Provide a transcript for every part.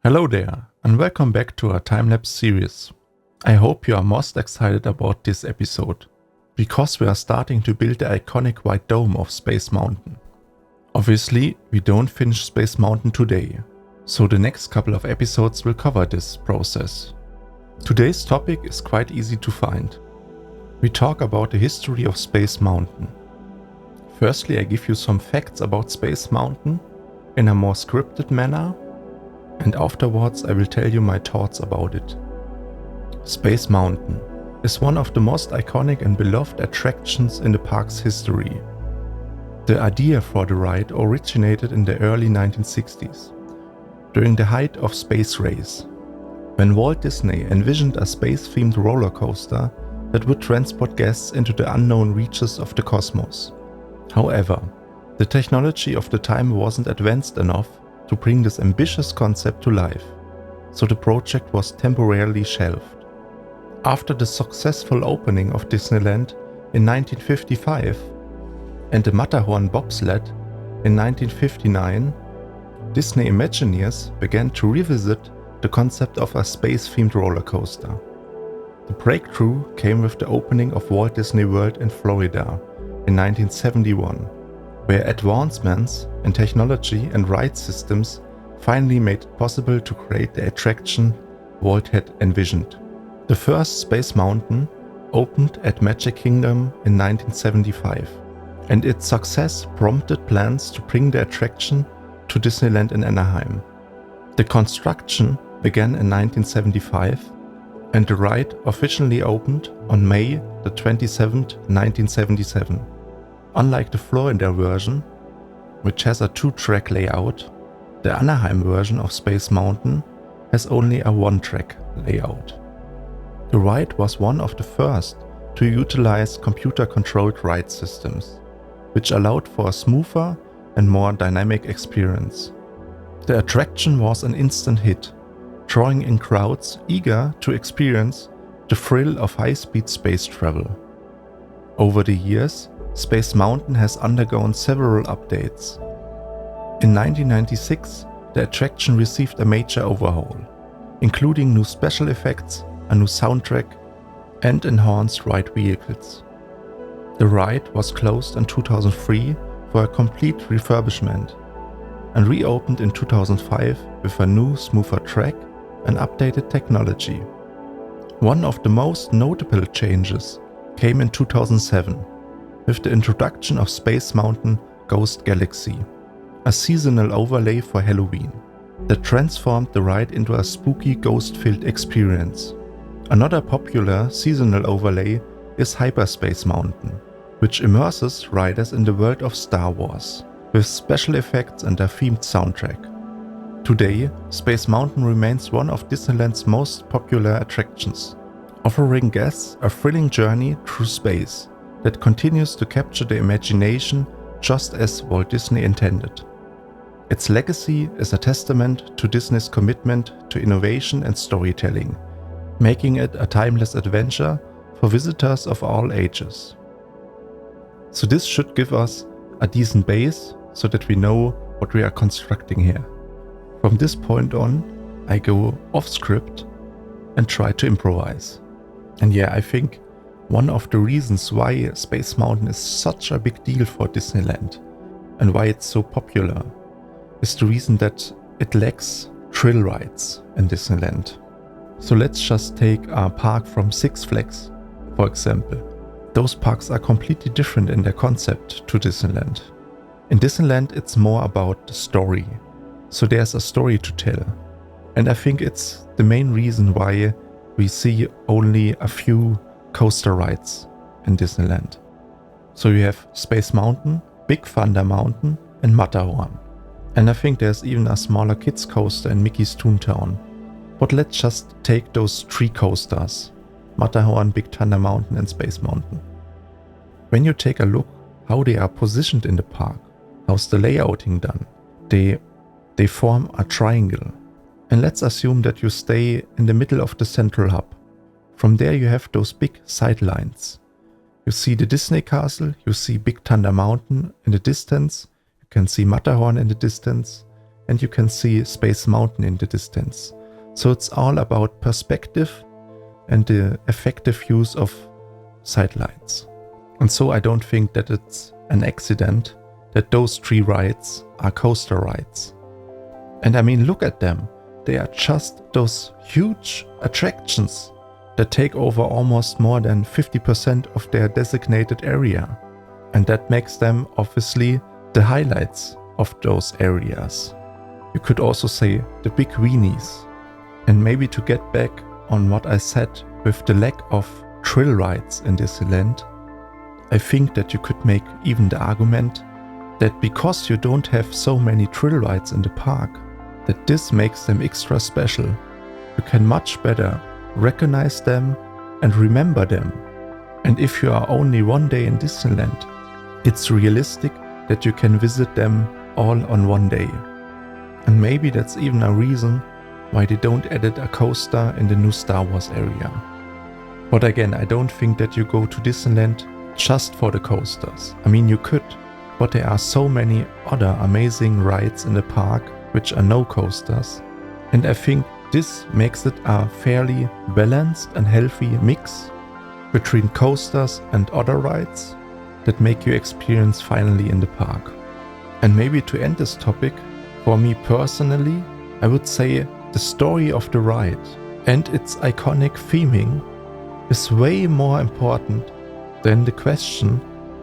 Hello there, and welcome back to our time-lapse series. I hope you are most excited about this episode, because we are starting to build the iconic white dome of Space Mountain. Obviously, we don't finish Space Mountain today, so the next couple of episodes will cover this process. Today's topic is quite easy to find. We talk about the history of Space Mountain. Firstly, I give you some facts about Space Mountain in a more scripted manner, and afterwards I will tell you my thoughts about it. Space Mountain is one of the most iconic and beloved attractions in the park's history. The idea for the ride originated in the early 1960s, during the height of space race, when Walt Disney envisioned a space-themed roller coaster that would transport guests into the unknown reaches of the cosmos. However, the technology of the time wasn't advanced enough to bring this ambitious concept to life, so the project was temporarily shelved. After the successful opening of Disneyland in 1955 and the Matterhorn bobsled in 1959, Disney Imagineers began to revisit the concept of a space-themed roller coaster. The breakthrough came with the opening of Walt Disney World in Florida in 1971, where advancements in technology and ride systems finally made it possible to create the attraction Walt had envisioned. The first Space Mountain opened at Magic Kingdom in 1975, and its success prompted plans to bring the attraction to Disneyland in Anaheim. The construction began in 1975, and the ride officially opened on May the 27th, 1977. Unlike the Florida version, which has a two-track layout, the Anaheim version of Space Mountain has only a one-track layout. The ride was one of the first to utilize computer-controlled ride systems, which allowed for a smoother and more dynamic experience. The attraction was an instant hit, drawing in crowds eager to experience the thrill of high-speed space travel. Over the years, Space Mountain has undergone several updates. In 1996, the attraction received a major overhaul, including new special effects, a new soundtrack, and enhanced ride vehicles. The ride was closed in 2003 for a complete refurbishment and reopened in 2005 with a new, smoother track and updated technology. One of the most notable changes came in 2007 with the introduction of Space Mountain Ghost Galaxy, a seasonal overlay for Halloween that transformed the ride into a spooky ghost-filled experience. Another popular seasonal overlay is Hyperspace Mountain, which immerses riders in the world of Star Wars, with special effects and a themed soundtrack. Today, Space Mountain remains one of Disneyland's most popular attractions, offering guests a thrilling journey through space that continues to capture the imagination just as Walt Disney intended. Its legacy is a testament to Disney's commitment to innovation and storytelling, making it a timeless adventure for visitors of all ages. So this should give us a decent base so that we know what we are constructing here. From this point on, I go off script and try to improvise. And yeah, I think one of the reasons why Space Mountain is such a big deal for Disneyland and why it's so popular is the reason that it lacks thrill rides in Disneyland. So let's just take a park from Six Flags, for example. Those parks are completely different in their concept to Disneyland. In Disneyland, it's more about the story. So there's a story to tell. And I think it's the main reason why we see only a few coaster rides in Disneyland. So you have Space Mountain, Big Thunder Mountain, and Matterhorn. And I think there's even a smaller kids coaster in Mickey's Toontown. But let's just take those three coasters: Matterhorn, Big Thunder Mountain, and Space Mountain. When you take a look how they are positioned in the park, how's the layouting done? They form a triangle. And let's assume that you stay in the middle of the central hub. From there you have those big sidelines. You see the Disney Castle, you see Big Thunder Mountain in the distance, you can see Matterhorn in the distance, and you can see Space Mountain in the distance. So it's all about perspective and the effective use of sidelights. And so I don't think that it's an accident that those 3 rides are coaster rides. And I mean, look at them. They are just those huge attractions that take over almost more than 50% of their designated area. And that makes them obviously the highlights of those areas. You could also say the big weenies. And maybe to get back on what I said with the lack of thrill rides in Disneyland, I think that you could make even the argument that because you don't have so many thrill rides in the park, that this makes them extra special. You can much better recognize them and remember them. And if you are only one day in Disneyland, it's realistic that you can visit them all on one day. And maybe that's even a reason why they don't added a coaster in the new Star Wars area. But again, I don't think that you go to Disneyland just for the coasters. I mean, you could, but there are so many other amazing rides in the park which are no coasters. And I think this makes it a fairly balanced and healthy mix between coasters and other rides that make you experience finally in the park. And maybe to end this topic, for me personally, I would say the story of the ride and its iconic theming is way more important than the question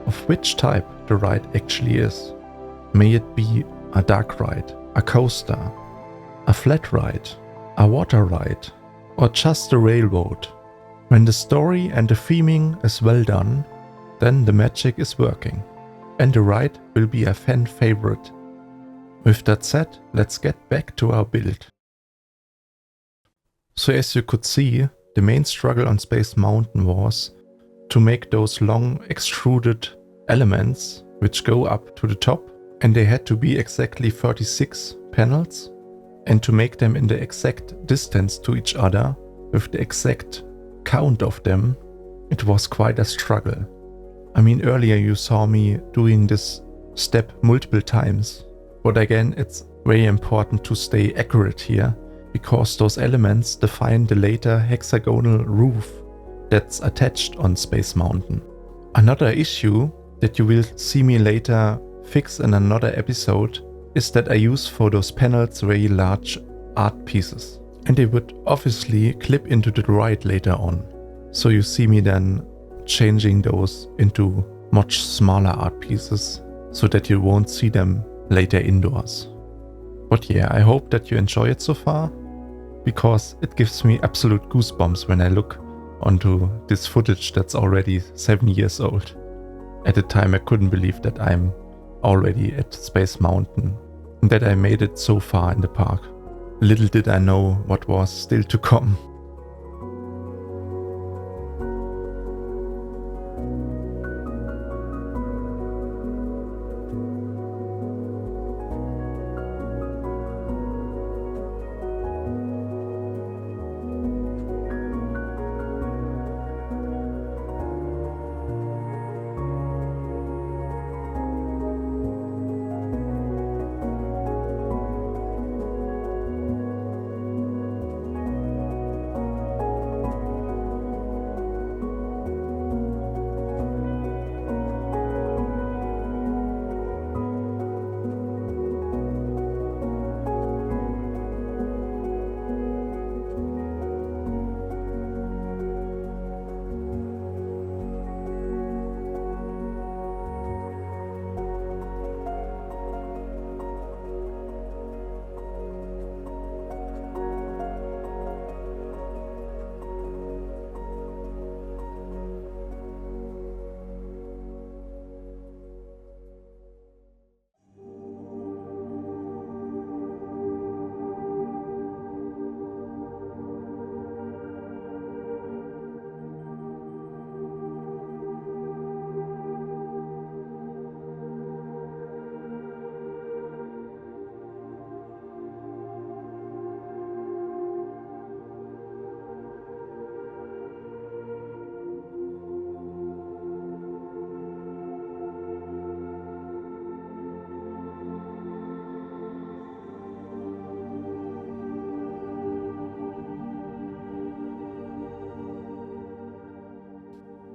of which type the ride actually is. May it be a dark ride, a coaster, a flat ride, a water ride, or just a railroad. When the story and the theming is well done, then the magic is working, and the ride will be a fan favorite. With that said, let's get back to our build. So as you could see, the main struggle on Space Mountain was to make those long extruded elements which go up to the top, and they had to be exactly 36 panels, and to make them in the exact distance to each other with the exact count of them, it was quite a struggle. I mean, earlier you saw me doing this step multiple times, but again, it's very important to stay accurate here, because those elements define the later hexagonal roof that's attached on Space Mountain. Another issue that you will see me later fix in another episode is that I use for those panels very large art pieces, and they would obviously clip into the ride later on. So you see me then changing those into much smaller art pieces so that you won't see them later indoors. But yeah, I hope that you enjoy it so far, because it gives me absolute goosebumps when I look onto this footage that's already 7 years old. At the time I couldn't believe that I'm already at Space Mountain and that I made it so far in the park. Little did I know what was still to come.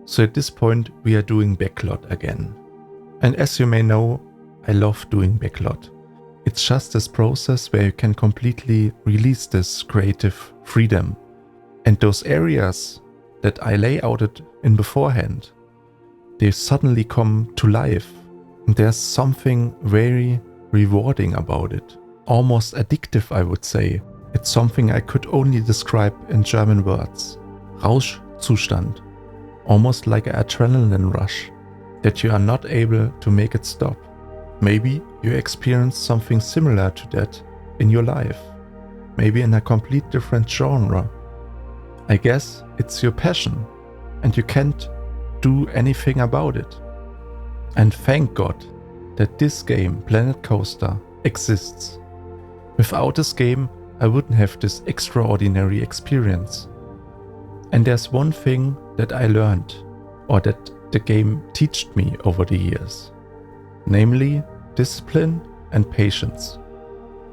So at this point we are doing Backlot again. And as you may know, I love doing Backlot. It's just this process where you can completely release this creative freedom. And those areas that I lay out it in beforehand, they suddenly come to life. And there's something very rewarding about it. Almost addictive, I would say. It's something I could only describe in German words. Rauschzustand. Almost like an adrenaline rush, that you are not able to make it stop. Maybe you experience something similar to that in your life. Maybe in a complete different genre. I guess it's your passion, and you can't do anything about it. And thank God that this game, Planet Coaster, exists. Without this game, I wouldn't have this extraordinary experience. And there's one thing that I learned, or that the game taught me over the years. Namely, discipline and patience.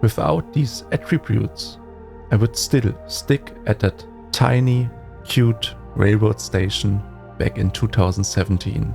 Without these attributes, I would still stick at that tiny, cute railroad station back in 2017.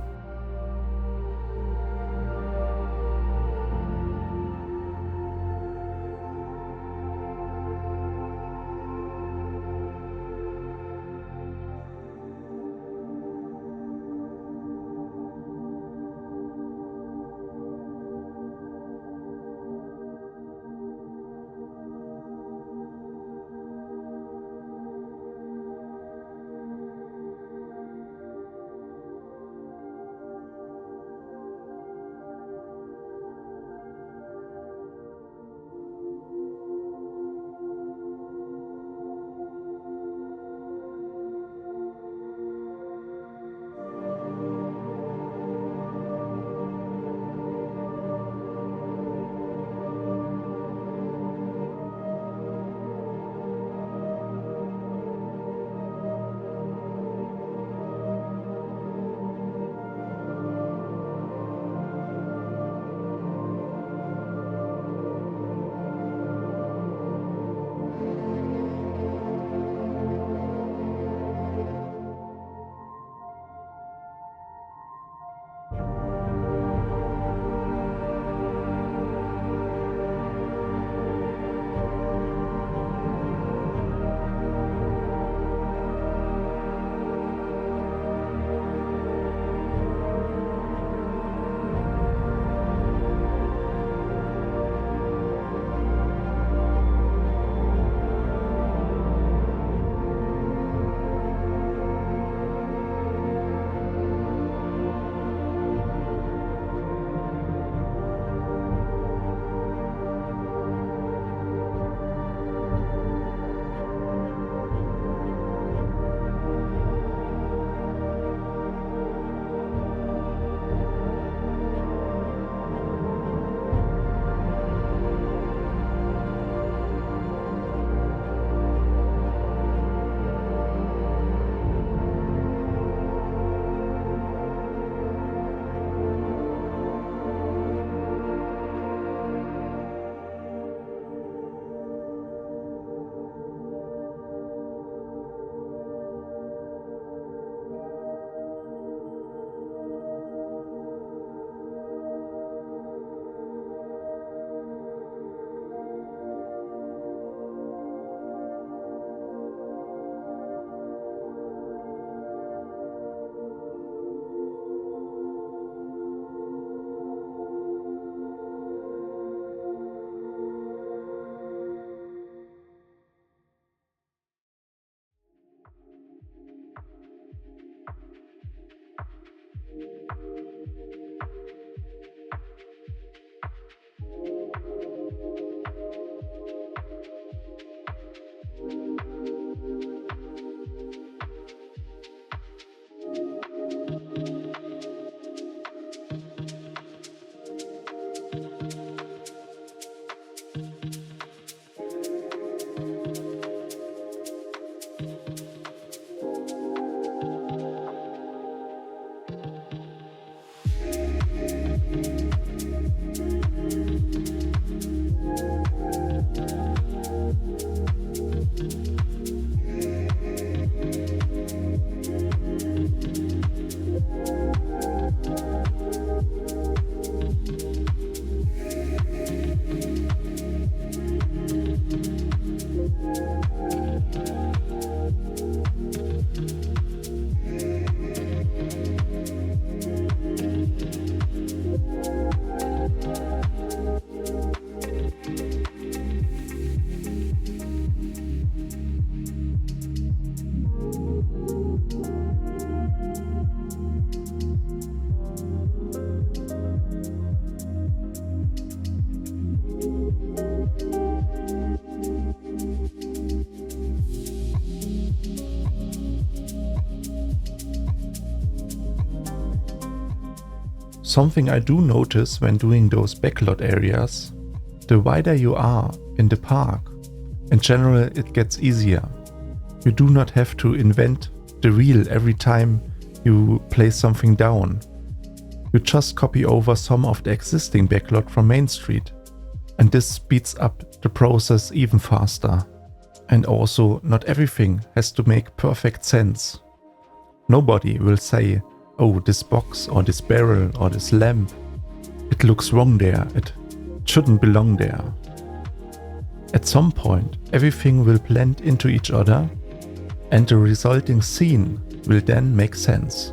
Something I do notice when doing those backlot areas, the wider you are in the park, in general it gets easier. You do not have to invent the wheel every time you place something down. You just copy over some of the existing backlot from Main Street, and this speeds up the process even faster. And also, not everything has to make perfect sense. Nobody will say, oh, this box or this barrel or this lamp, it looks wrong there, it shouldn't belong there. At some point, everything will blend into each other, and the resulting scene will then make sense.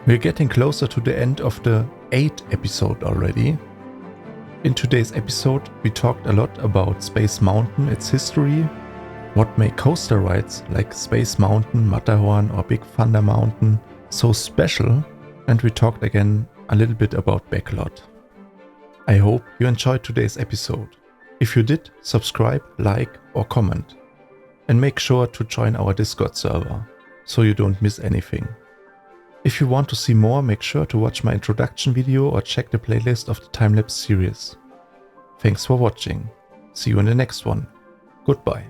We're getting closer to the end of the 8th episode already. In today's episode, we talked a lot about Space Mountain, its history, what make coaster rides like Space Mountain, Matterhorn or Big Thunder Mountain so special, and we talked again a little bit about Backlot. I hope you enjoyed today's episode. If you did, subscribe, like or comment. And make sure to join our Discord server, so you don't miss anything. If you want to see more, make sure to watch my introduction video or check the playlist of the time-lapse series. Thanks for watching. See you in the next one. Goodbye.